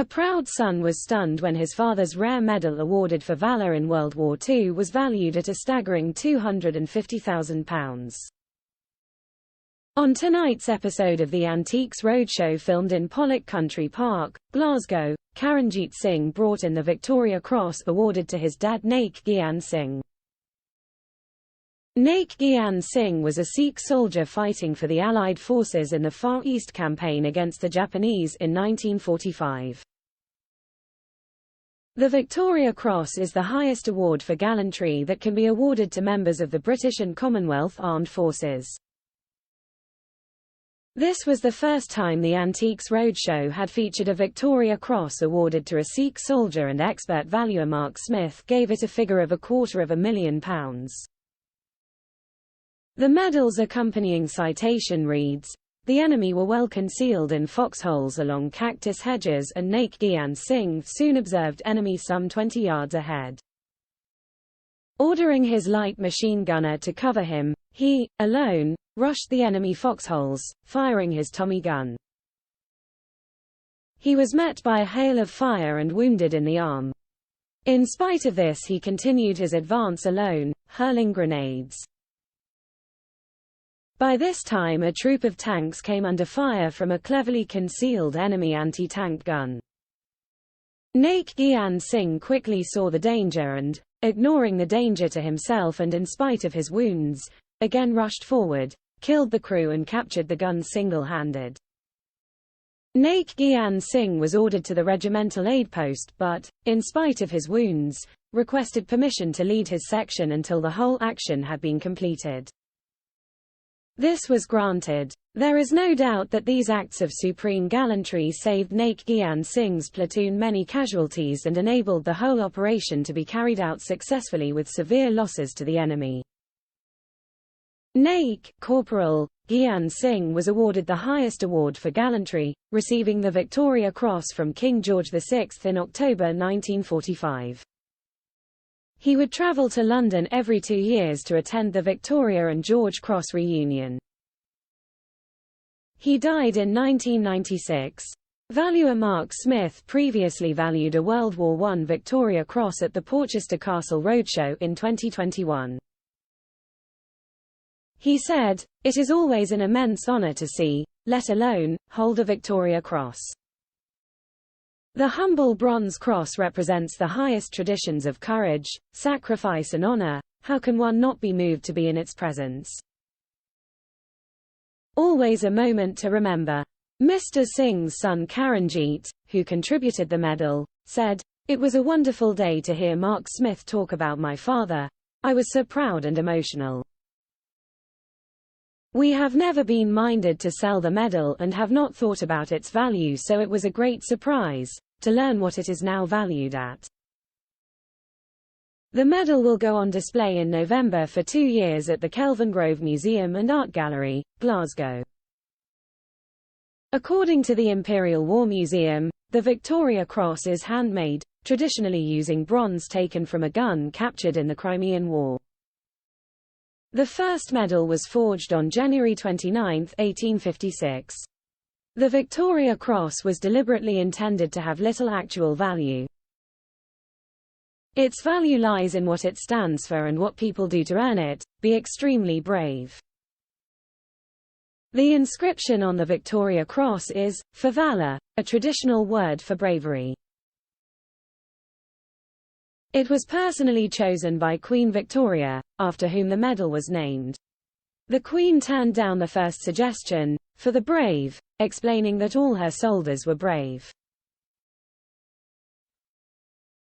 A proud son was stunned when his father's rare medal awarded for valor in World War II was valued at a staggering £250,000. On tonight's episode of the Antiques Roadshow, filmed in Pollok Country Park, Glasgow, Charanjit Singh brought in the Victoria Cross awarded to his dad Naik Gian Singh. Naik Gian Singh was a Sikh soldier fighting for the Allied forces in the Far East campaign against the Japanese in 1945. The Victoria Cross is the highest award for gallantry that can be awarded to members of the British and Commonwealth Armed Forces. This was the first time the Antiques Roadshow had featured a Victoria Cross awarded to a Sikh soldier, and expert valuer Mark Smith gave it a figure of £250,000. The medal's accompanying citation reads, "The enemy were well concealed in foxholes along cactus hedges, and Naik Gian Singh soon observed enemy some 20 yards ahead. Ordering his light machine gunner to cover him, he, alone, rushed the enemy foxholes, firing his Tommy gun. He was met by a hail of fire and wounded in the arm. In spite of this, he continued his advance alone, hurling grenades. By this time a troop of tanks came under fire from a cleverly concealed enemy anti-tank gun. Naik Gian Singh quickly saw the danger and, ignoring the danger to himself and in spite of his wounds, again rushed forward, killed the crew and captured the gun single-handed. Naik Gian Singh was ordered to the regimental aid post but, in spite of his wounds, requested permission to lead his section until the whole action had been completed. This was granted. There is no doubt that these acts of supreme gallantry saved Naik Gian Singh's platoon many casualties and enabled the whole operation to be carried out successfully with severe losses to the enemy. Naik Corporal Gian Singh was awarded the highest award for gallantry, receiving the Victoria Cross from King George VI in October 1945. He would travel to London every 2 years to attend the Victoria and George Cross reunion. He died in 1996. Valuer Mark Smith previously valued a World War I Victoria Cross at the Porchester Castle Roadshow in 2021. He said, "It is always an immense honor to see, let alone, hold a Victoria Cross. The humble bronze cross represents the highest traditions of courage, sacrifice and honor. How can one not be moved to be in its presence? Always a moment to remember." Mr. Singh's son Charanjit, who contributed the medal, said, "It was a wonderful day to hear Mark Smith talk about my father. I was so proud and emotional. We have never been minded to sell the medal and have not thought about its value, so it was a great surprise to learn what it is now valued at." The medal will go on display in November for 2 years at the Kelvingrove Museum and Art Gallery, Glasgow. According to the Imperial War Museum, the Victoria Cross is handmade, traditionally using bronze taken from a gun captured in the Crimean War. The first medal was forged on January 29, 1856. The Victoria Cross was deliberately intended to have little actual value. Its value lies in what it stands for and what people do to earn it: be extremely brave. The inscription on the Victoria Cross is, for valor, a traditional word for bravery. It was personally chosen by Queen Victoria, after whom the medal was named. The Queen turned down the first suggestion, for the brave, explaining that all her soldiers were brave.